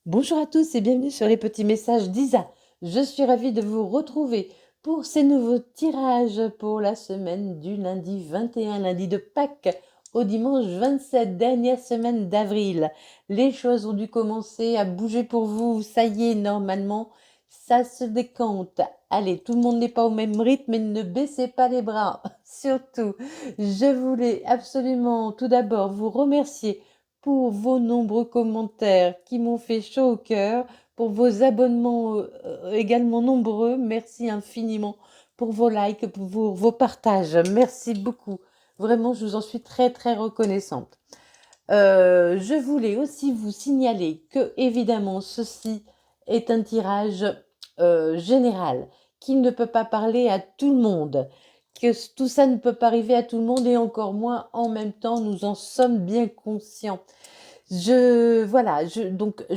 Bonjour à tous et bienvenue sur les petits messages d'Isa. Je suis ravie de vous retrouver pour ces nouveaux tirages pour la semaine du lundi 21, lundi de Pâques, au dimanche 27, dernière semaine d'avril. Les choses ont dû commencer à bouger pour vous. Ça y est, normalement, ça se décante. Allez, tout le monde n'est pas au même rythme, mais ne baissez pas les bras. Surtout, je voulais absolument tout d'abord vous remercier pour vos nombreux commentaires qui m'ont fait chaud au cœur, pour vos abonnements également nombreux. Merci infiniment pour vos likes, pour vos partages. Merci beaucoup. Vraiment, je vous en suis très très reconnaissante. Je voulais aussi vous signaler que, évidemment, ceci est un tirage général qui ne peut pas parler à tout le monde, que tout ça ne peut pas arriver à tout le monde et encore moins en même temps, nous en sommes bien conscients. Voilà,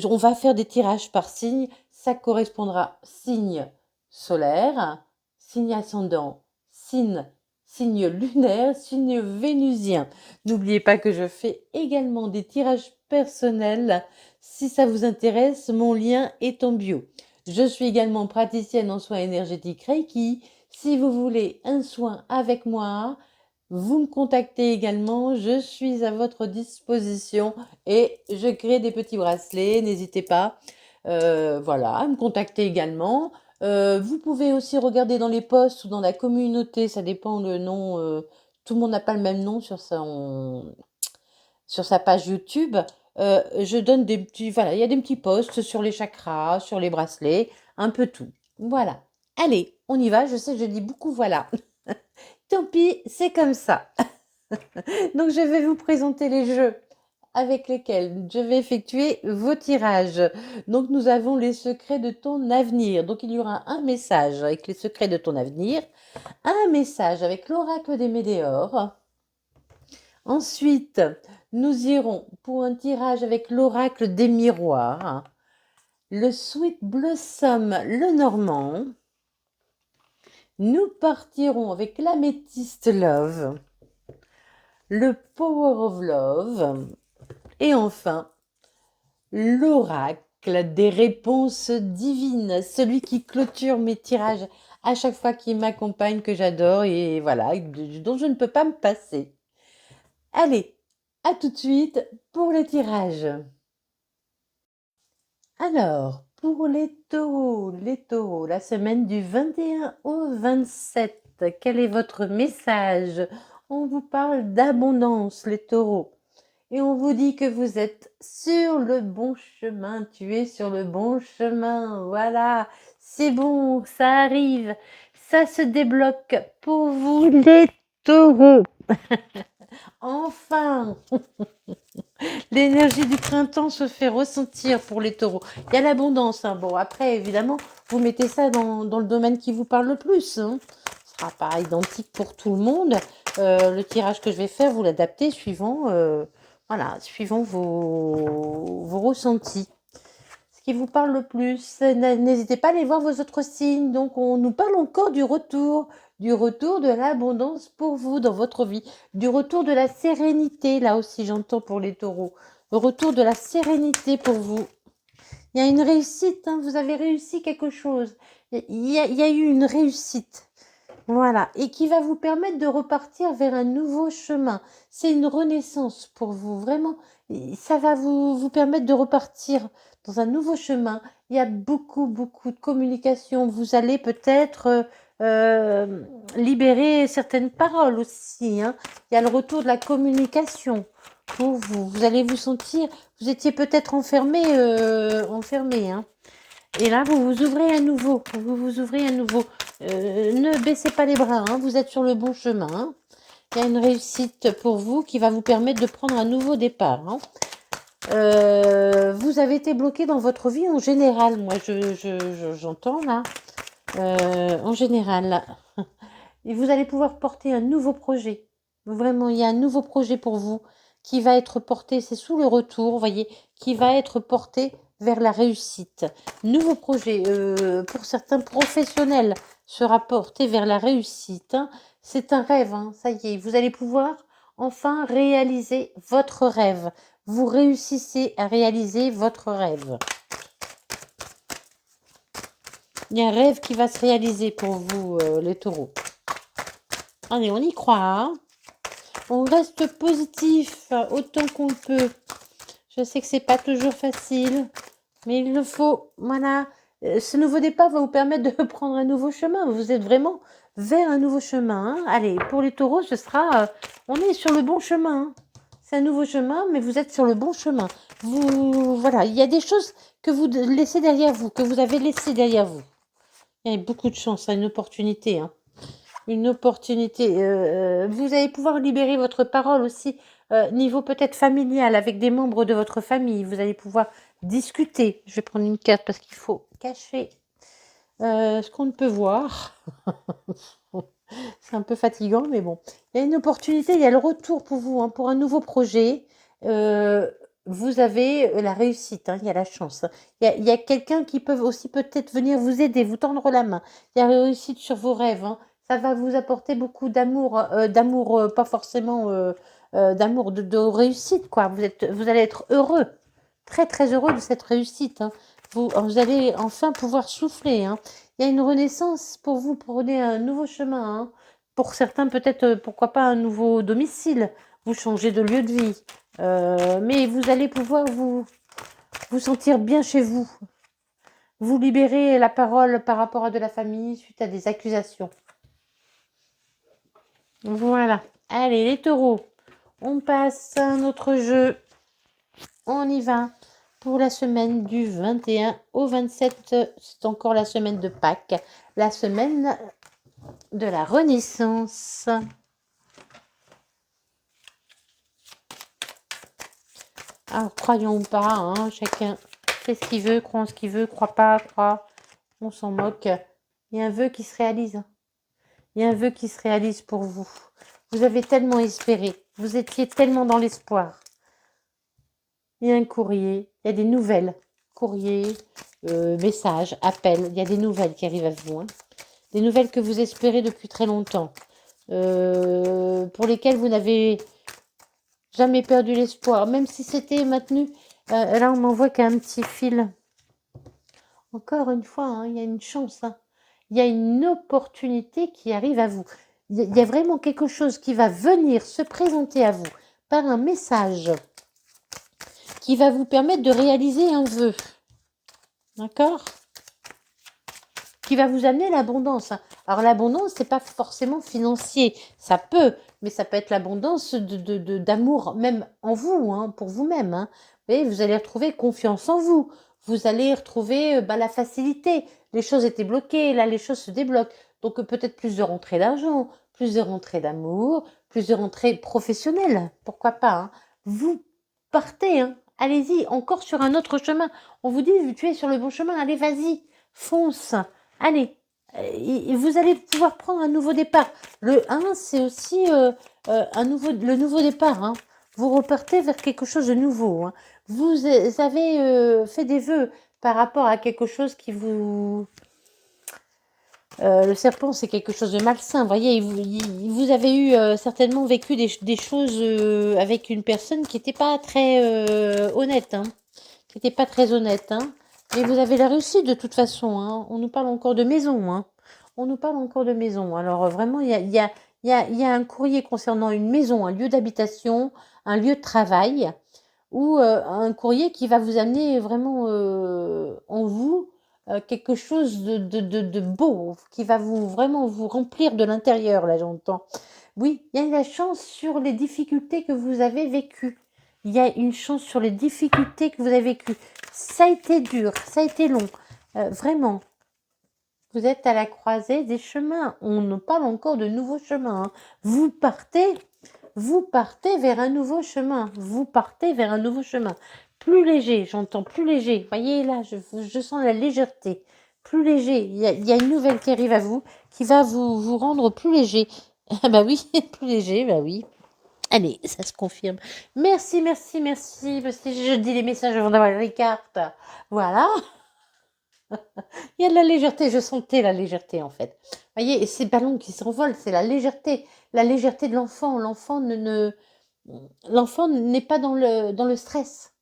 on va faire des tirages par signe. Ça correspondra signe solaire, signe ascendant, signe lunaire, signe vénusien. N'oubliez pas que je fais également des tirages personnels. Si ça vous intéresse, mon lien est en bio. Je suis également praticienne en soins énergétiques Reiki. Si vous voulez un soin avec moi, vous me contactez également. Je suis à votre disposition et je crée des petits bracelets. N'hésitez pas, voilà, à me contacter également. Vous pouvez aussi regarder dans les posts ou dans la communauté, ça dépend le nom. Tout le monde n'a pas le même nom sur sa page YouTube. Je donne des petits, voilà, il y a des petits posts sur les chakras, sur les bracelets, un peu tout. Voilà. Allez, on y va. Je sais que je dis beaucoup voilà. Tant pis, c'est comme ça. Donc, je vais vous présenter les jeux avec lesquels je vais effectuer vos tirages. Donc, nous avons les secrets de ton avenir. Donc, il y aura un message avec les secrets de ton avenir, un message avec l'oracle des météores. Ensuite, nous irons pour un tirage avec l'oracle des miroirs, le Sweet Blossom, le Normand. Nous partirons avec l'améthyste Love, le Power of Love. Et enfin, l'oracle des réponses divines, celui qui clôture mes tirages à chaque fois, qui m'accompagne, que j'adore et voilà, dont je ne peux pas me passer. Allez, à tout de suite pour le tirage. Alors, pour les taureaux, la semaine du 21 au 27, quel est votre message? On vous parle d'abondance, les taureaux. Et on vous dit que vous êtes sur le bon chemin, tu es sur le bon chemin, voilà, c'est bon, ça arrive, ça se débloque pour vous les taureaux. Enfin, l'énergie du printemps se fait ressentir pour les taureaux. Il y a l'abondance, hein. Bon, après, évidemment, vous mettez ça dans le domaine qui vous parle le plus, hein. Ce sera pas identique pour tout le monde. Le tirage que je vais faire, vous l'adaptez suivant, voilà, suivant vos ressentis. Ce qui vous parle le plus, n'hésitez pas à aller voir vos autres signes. Donc, on nous parle encore du retour de l'abondance pour vous dans votre vie, du retour de la sérénité, là aussi j'entends pour les taureaux, le retour de la sérénité pour vous. Il y a une réussite, hein, vous avez réussi quelque chose, il y a eu une réussite, voilà, et qui va vous permettre de repartir vers un nouveau chemin. C'est une renaissance pour vous, vraiment, ça va vous permettre de repartir dans un nouveau chemin. Il y a beaucoup, beaucoup de communication. Vous allez peut-être libérer certaines paroles aussi, hein. Il y a le retour de la communication pour vous. Vous allez vous sentir, vous étiez peut-être enfermé, hein. Et là, vous vous ouvrez à nouveau. Ne baissez pas les bras, hein, vous êtes sur le bon chemin, hein. Il y a une réussite pour vous qui va vous permettre de prendre un nouveau départ, hein. Vous avez été bloqué dans votre vie en général. Moi, j'entends là. En général, là. Et vous allez pouvoir porter un nouveau projet. Vraiment, il y a un nouveau projet pour vous qui va être porté, c'est sous le retour, vous voyez, qui va être porté vers la réussite. Nouveau projet, pour certains professionnels, sera porté vers la réussite, hein. C'est un rêve, hein, ça y est, vous allez pouvoir enfin réaliser votre rêve. Vous réussissez à réaliser votre rêve. Il y a un rêve qui va se réaliser pour vous, les taureaux. Allez, on y croit, hein. On reste positif autant qu'on le peut. Je sais que c'est pas toujours facile, mais il le faut. Voilà. Ce nouveau départ va vous permettre de prendre un nouveau chemin. Vous êtes vraiment vers un nouveau chemin, hein. Allez, pour les taureaux, ce sera... on est sur le bon chemin, hein. C'est un nouveau chemin, mais vous êtes sur le bon chemin. Voilà, il y a des choses que vous laissez derrière vous, que vous avez laissées derrière vous. Il y a beaucoup de chance, une opportunité, hein. Une opportunité. Vous allez pouvoir libérer votre parole aussi, niveau peut-être familial, avec des membres de votre famille. Vous allez pouvoir discuter. Je vais prendre une carte parce qu'il faut cacher ce qu'on ne peut voir. C'est un peu fatigant, mais bon. Il y a une opportunité, il y a le retour pour vous, hein, pour un nouveau projet. Vous avez la réussite, hein, il y a la chance. Il y a quelqu'un qui peut aussi peut-être venir vous aider, vous tendre la main. Il y a réussite sur vos rêves, hein. Ça va vous apporter beaucoup d'amour, pas forcément d'amour, de réussite, quoi. Vous allez être heureux, très très heureux de cette réussite, hein. Vous allez enfin pouvoir souffler, hein. Il y a une renaissance pour vous, prenez un nouveau chemin, hein. Pour certains, peut-être, pourquoi pas un nouveau domicile. Vous changez de lieu de vie. Mais vous allez pouvoir vous sentir bien chez vous. Vous libérer la parole par rapport à de la famille suite à des accusations. Voilà. Allez, les taureaux. On passe à un autre jeu. On y va. Pour la semaine du 21 au 27, c'est encore la semaine de Pâques. La semaine de la Renaissance. Alors, croyons ou pas, hein, chacun fait ce qu'il veut, croit en ce qu'il veut, croit pas, croit, on s'en moque. Il y a un vœu qui se réalise. Il y a un vœu qui se réalise pour vous. Vous avez tellement espéré, vous étiez tellement dans l'espoir. Il y a un courrier, il y a des nouvelles. Courrier, message, appel, il y a des nouvelles qui arrivent à vous, hein. Des nouvelles que vous espérez depuis très longtemps. Pour lesquelles vous n'avez jamais perdu l'espoir, même si c'était maintenu. Là, on m'envoie qu'un petit fil. Encore une fois, hein, il y a une chance, hein. Il y a une opportunité qui arrive à vous. Il y a vraiment quelque chose qui va venir se présenter à vous par un message qui va vous permettre de réaliser un vœu. D'accord ? Qui va vous amener l'abondance, hein. Alors l'abondance, c'est pas forcément financier, ça peut, mais ça peut être l'abondance d'amour même en vous, hein, pour vous-même, hein. Vous allez retrouver confiance en vous, vous allez retrouver la facilité. Les choses étaient bloquées, là les choses se débloquent. Donc peut-être plus de rentrées d'argent, plus de rentrées d'amour, plus de rentrées professionnelles, pourquoi pas, hein. Vous partez, hein. Allez-y, encore sur un autre chemin. On vous dit, tu es sur le bon chemin, allez, vas-y, fonce. Allez, vous allez pouvoir prendre un nouveau départ. Le 1, c'est aussi le nouveau départ, hein. Vous repartez vers quelque chose de nouveau, hein. Vous avez fait des vœux par rapport à quelque chose qui vous... le serpent, c'est quelque chose de malsain. Vous voyez, vous avez eu certainement vécu des choses avec une personne qui n'était pas très honnête, hein. Qui n'était pas très honnête, hein. Mais vous avez la réussite de toute façon, hein. On nous parle encore de maison, hein. On nous parle encore de maison. Alors vraiment, il y a un courrier concernant une maison, un lieu d'habitation, un lieu de travail, ou un courrier qui va vous amener vraiment en vous quelque chose de beau, qui va vraiment vous remplir de l'intérieur, là j'entends. Oui, il y a la chance sur les difficultés que vous avez vécues. Il y a une chance sur les difficultés que vous avez vécues. Ça a été dur, ça a été long. Vraiment, vous êtes à la croisée des chemins. On nous parle encore de nouveaux chemins, hein. Vous partez vers un nouveau chemin. Vous partez vers un nouveau chemin. Plus léger, j'entends plus léger. Voyez là, je sens la légèreté. Plus léger. Il y a une nouvelle qui arrive à vous, qui va vous rendre plus léger. Ah bah oui, plus léger, bah oui. Allez, ça se confirme. Merci, merci, merci. Parce que je dis les messages avant d'avoir les cartes. Voilà. Il y a de la légèreté, je sentais la légèreté en fait. Vous voyez, et ces ballons qui s'envolent, c'est la légèreté de l'enfant. L'enfant n'est pas dans le stress.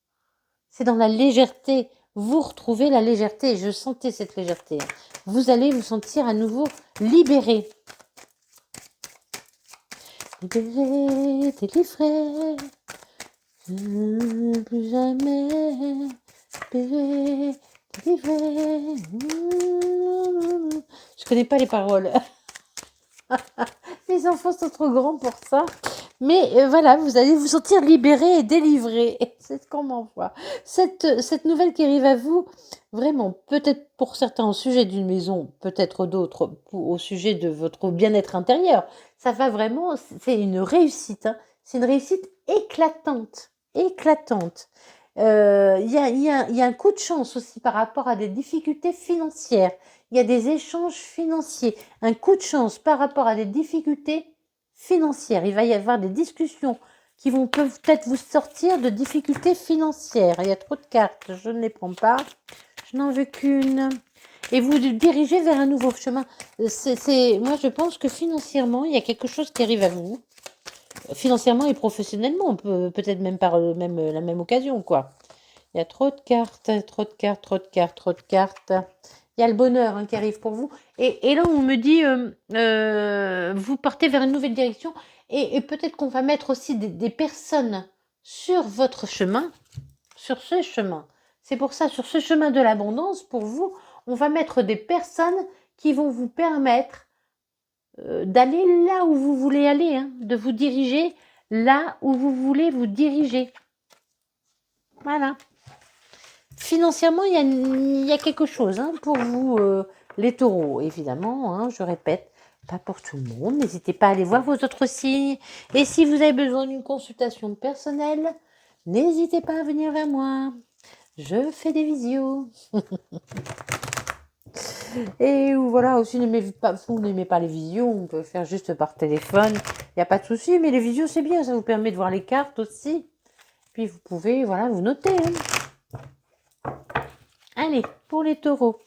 C'est dans la légèreté. vous retrouvez la légèreté. Je sentais cette légèreté. Vous allez vous sentir à nouveau libéré. Libéré, délivré. Plus jamais. Libéré, délivré. Je connais pas les paroles. Les enfants sont trop grands pour ça. Mais voilà, vous allez vous sentir libéré et délivré. C'est ce qu'on m'envoie. Cette nouvelle qui arrive à vous, vraiment, peut-être pour certains au sujet d'une maison, peut-être d'autres au sujet de votre bien-être intérieur. Ça va vraiment, c'est une réussite. Hein. C'est une réussite éclatante. Éclatante. Il y a un coup de chance aussi par rapport à des difficultés financières. Il y a des échanges financiers. Un coup de chance par rapport à des difficultés financières. Il va y avoir des discussions qui vont peut-être vous sortir de difficultés financières. Il y a trop de cartes, je ne les prends pas. Je n'en veux qu'une. Et vous dirigez vers un nouveau chemin. Moi, je pense que financièrement, il y a quelque chose qui arrive à vous. Financièrement et professionnellement, peut-être même par la même occasion, quoi. Il y a trop de cartes, trop de cartes, trop de cartes, trop de cartes. Il y a le bonheur qui arrive pour vous. Et là, on me dit, vous partez vers une nouvelle direction. Et peut-être qu'on va mettre aussi des personnes sur votre chemin, sur ce chemin. C'est pour ça, sur ce chemin de l'abondance, pour vous, on va mettre des personnes qui vont vous permettre d'aller là où vous voulez aller, de vous diriger là où vous voulez vous diriger. Voilà. Financièrement, il y a quelque chose pour vous, les taureaux, évidemment, je répète, pas pour tout le monde. N'hésitez pas à aller voir vos autres signes. Et si vous avez besoin d'une consultation personnelle, n'hésitez pas à venir vers moi. Je fais des visios. Et voilà, aussi, vous n'aimez pas les visios, on peut faire juste par téléphone. Il n'y a pas de souci, mais les visios, c'est bien, ça vous permet de voir les cartes aussi. Puis vous pouvez, vous noter. Allez, pour les taureaux,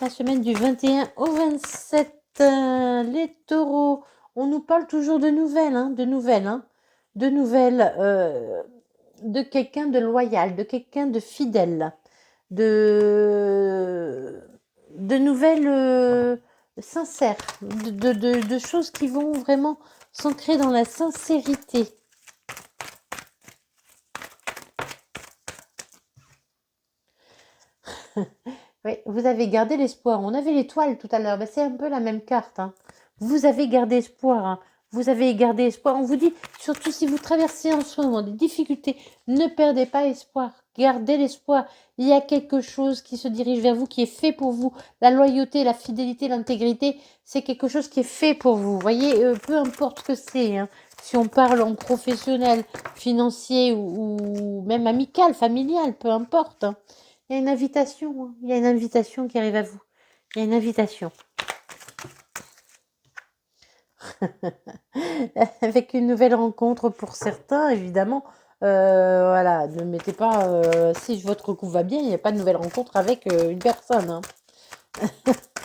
la semaine du 21 au 27, les taureaux, on nous parle toujours de nouvelles, de quelqu'un de loyal, de quelqu'un de fidèle, de nouvelles sincères, de choses qui vont vraiment s'ancrer dans la sincérité. Oui, vous avez gardé l'espoir. On avait l'étoile tout à l'heure. C'est un peu la même carte. Vous avez gardé espoir. Vous avez gardé espoir. On vous dit, surtout si vous traversez en ce moment des difficultés, ne perdez pas espoir. Gardez l'espoir. Il y a quelque chose qui se dirige vers vous, qui est fait pour vous. La loyauté, la fidélité, l'intégrité, c'est quelque chose qui est fait pour vous. Vous voyez, peu importe ce que c'est. Si on parle en professionnel, financier ou même amical, familial, peu importe. Il y a une invitation, il y a une invitation qui arrive à vous. Il y a une invitation. Avec une nouvelle rencontre pour certains, évidemment. Ne mettez pas, si votre couple va bien, il n'y a pas de nouvelle rencontre avec une personne.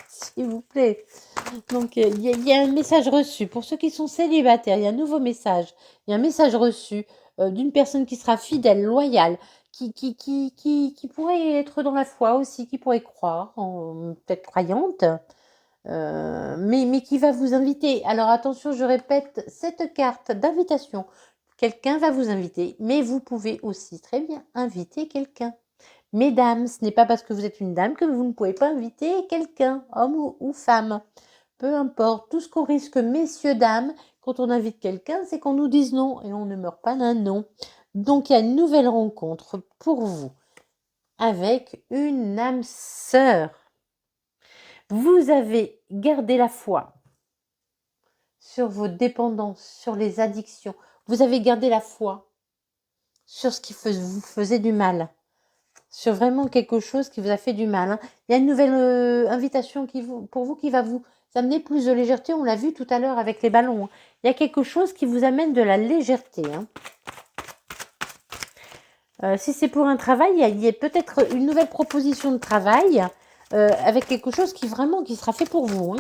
S'il vous plaît. Donc, il y a un message reçu. Pour ceux qui sont célibataires, il y a un nouveau message. Il y a un message reçu d'une personne qui sera fidèle, loyale, qui pourrait être dans la foi aussi, qui pourrait croire, peut-être croyante, mais qui va vous inviter. Alors attention, je répète, cette carte d'invitation, quelqu'un va vous inviter, mais vous pouvez aussi très bien inviter quelqu'un. Mesdames, ce n'est pas parce que vous êtes une dame que vous ne pouvez pas inviter quelqu'un, homme ou femme. Peu importe, tout ce qu'on risque, messieurs, dames, quand on invite quelqu'un, c'est qu'on nous dise non et on ne meurt pas d'un non. Donc, il y a une nouvelle rencontre pour vous avec une âme sœur. Vous avez gardé la foi sur vos dépendances, sur les addictions. Vous avez gardé la foi sur ce qui vous faisait du mal, sur vraiment quelque chose qui vous a fait du mal. Il y a une nouvelle invitation pour vous qui va vous amener plus de légèreté. On l'a vu tout à l'heure avec les ballons. Il y a quelque chose qui vous amène de la légèreté. Si c'est pour un travail, il y a peut-être une nouvelle proposition de travail avec quelque chose qui sera fait pour vous.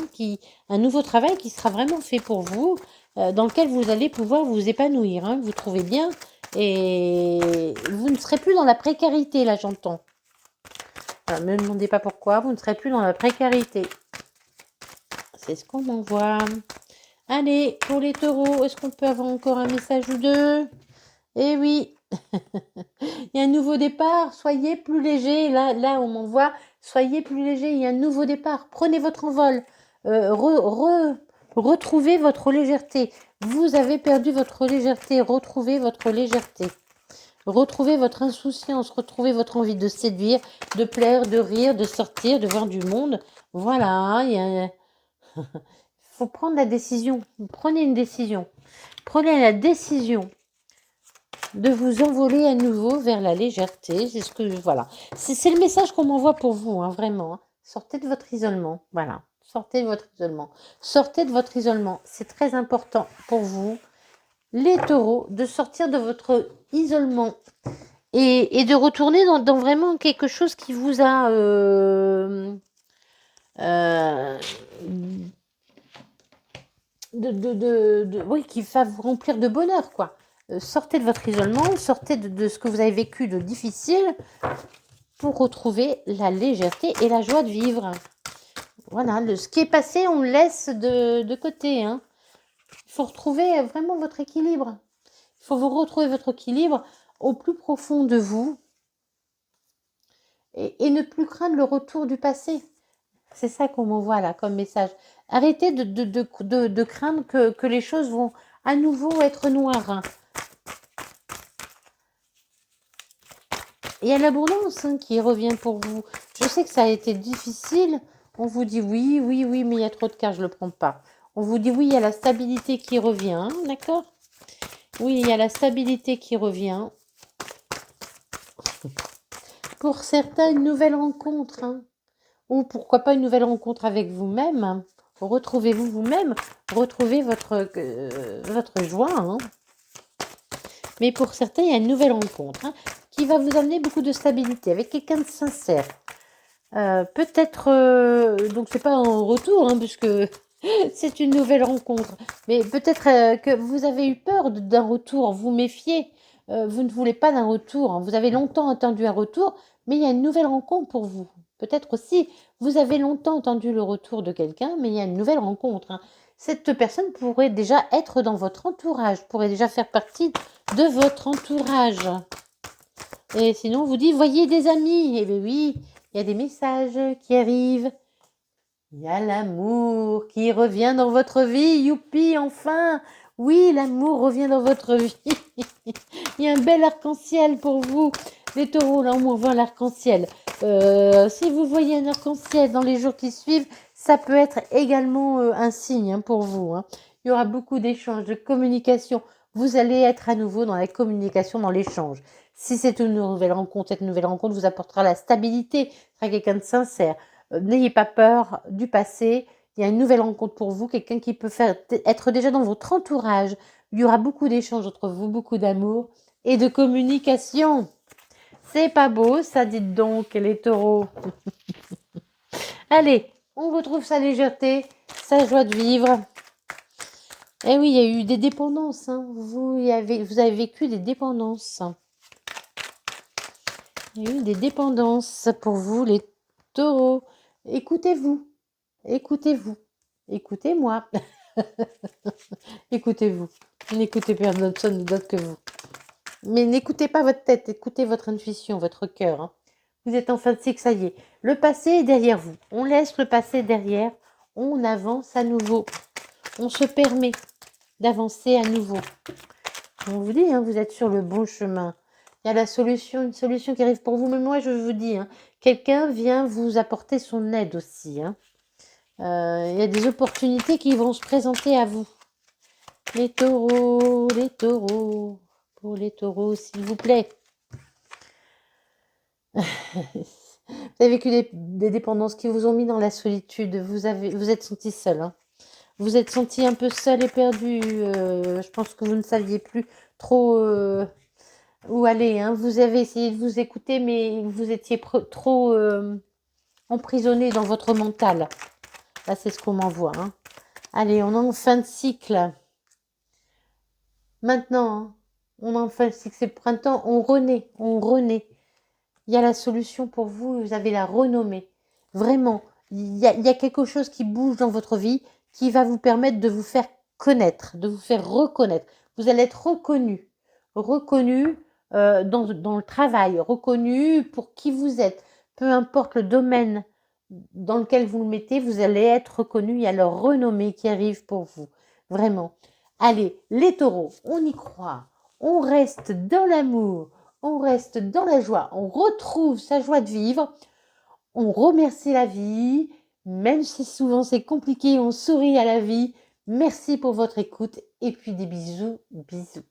Un nouveau travail qui sera vraiment fait pour vous, dans lequel vous allez pouvoir vous épanouir. Vous trouvez bien et vous ne serez plus dans la précarité, là j'entends. Ne me demandez pas pourquoi, vous ne serez plus dans la précarité. C'est ce qu'on m'envoie. Allez, pour les taureaux, est-ce qu'on peut avoir encore un message ou deux? Eh oui, il y a un nouveau départ, soyez plus léger. Là, on m'envoie, soyez plus léger, il y a un nouveau départ. Prenez votre envol, retrouvez votre légèreté. Vous avez perdu votre légèreté, retrouvez votre légèreté. Retrouvez votre insouciance, retrouvez votre envie de séduire, de plaire, de rire, de sortir, de voir du monde. Voilà, il faut prendre la décision. Prenez une décision. Prenez la décision de vous envoler à nouveau vers la légèreté. C'est ce que voilà. C'est le message qu'on m'envoie pour vous, hein, vraiment. Sortez de votre isolement. Voilà. Sortez de votre isolement. Sortez de votre isolement. C'est très important pour vous, les taureaux, de sortir de votre isolement et de retourner dans vraiment quelque chose qui vous a oui, qui va vous remplir de bonheur, quoi. Sortez de votre isolement, sortez de ce que vous avez vécu de difficile pour retrouver la légèreté et la joie de vivre. Voilà, ce qui est passé, on le laisse de côté. Hein. Il faut retrouver vraiment votre équilibre. Il faut vous retrouver votre équilibre au plus profond de vous et ne plus craindre le retour du passé. C'est ça qu'on m'envoie là comme message. Arrêtez de craindre que les choses vont à nouveau être noires. Il y a l'abondance qui revient pour vous. Je sais que ça a été difficile. On vous dit oui, oui, oui, mais il y a trop de cartes, je ne le prends pas. On vous dit oui, il y a la stabilité qui revient, d'accord? Oui, il y a la stabilité qui revient. Pour certains, une nouvelle rencontre. Hein. Ou pourquoi pas une nouvelle rencontre avec vous-même. Retrouvez-vous vous-même. Retrouvez votre joie. Hein. Mais pour certains, il y a une nouvelle rencontre qui va vous amener beaucoup de stabilité avec quelqu'un de sincère. Peut-être, donc c'est pas un retour, puisque c'est une nouvelle rencontre, mais peut-être que vous avez eu peur d'un retour, vous méfiez, vous ne voulez pas d'un retour, hein. Vous avez longtemps attendu un retour, mais il y a une nouvelle rencontre pour vous. Peut-être aussi, vous avez longtemps attendu le retour de quelqu'un, mais il y a une nouvelle rencontre. Hein. Cette personne pourrait déjà être dans votre entourage, pourrait déjà faire partie de votre entourage. Et sinon, on vous dit, voyez des amis. Eh bien oui, il y a des messages qui arrivent. Il y a l'amour qui revient dans votre vie. Youpi, enfin. Oui, l'amour revient dans votre vie. Il y a un bel arc-en-ciel pour vous. Les taureaux, là, on voit l'arc-en-ciel. Si vous voyez un arc-en-ciel dans les jours qui suivent, ça peut être également un signe pour vous. Hein. Il y aura beaucoup d'échanges, de communication. Vous allez être à nouveau dans la communication, dans l'échange. Si c'est une nouvelle rencontre, cette nouvelle rencontre vous apportera la stabilité, sera quelqu'un de sincère. N'ayez pas peur du passé. Il y a une nouvelle rencontre pour vous, quelqu'un qui peut être déjà dans votre entourage. Il y aura beaucoup d'échanges entre vous, beaucoup d'amour et de communication. C'est pas beau, ça, dites donc, les taureaux. Allez, on retrouve sa légèreté, sa joie de vivre. Eh oui, il y a eu des dépendances. Hein. Vous avez vécu des dépendances. Il y a eu des dépendances pour vous, les taureaux. Écoutez-vous. Écoutez-vous. Écoutez-moi. Écoutez-vous. N'écoutez personne d'autre que vous. Mais n'écoutez pas votre tête, écoutez votre intuition, votre cœur. Hein. Vous êtes en fin de cycle, ça y est. Le passé est derrière vous. On laisse le passé derrière. On avance à nouveau. On se permet d'avancer à nouveau. On vous dit, vous êtes sur le bon chemin. Il y a une solution qui arrive pour vous. Mais moi, je vous dis, quelqu'un vient vous apporter son aide aussi. Il y a des opportunités qui vont se présenter à vous. Les taureaux, pour les taureaux, s'il vous plaît. Vous avez vécu des dépendances qui vous ont mis dans la solitude. Vous êtes senti seul. Hein. Vous êtes senti un peu seul et perdu. Je pense que vous ne saviez plus trop où aller. Hein. Vous avez essayé de vous écouter, mais vous étiez trop emprisonné dans votre mental. Là, c'est ce qu'on m'envoie. Hein. Allez, on est en fin de cycle. Maintenant, on est en fin de cycle, c'est le printemps. On renaît. il y a la solution pour vous, vous avez la renommée. Vraiment, il y a quelque chose qui bouge dans votre vie qui va vous permettre de vous faire connaître, de vous faire reconnaître. Vous allez être reconnu dans le travail, reconnu pour qui vous êtes. Peu importe le domaine dans lequel vous le mettez, vous allez être reconnu. Il y a leur renommée qui arrive pour vous. Vraiment. Allez, les taureaux, on y croit. On reste dans l'amour, on reste dans la joie, on retrouve sa joie de vivre, on remercie la vie, même si souvent c'est compliqué, on sourit à la vie. Merci pour votre écoute et puis des bisous, bisous.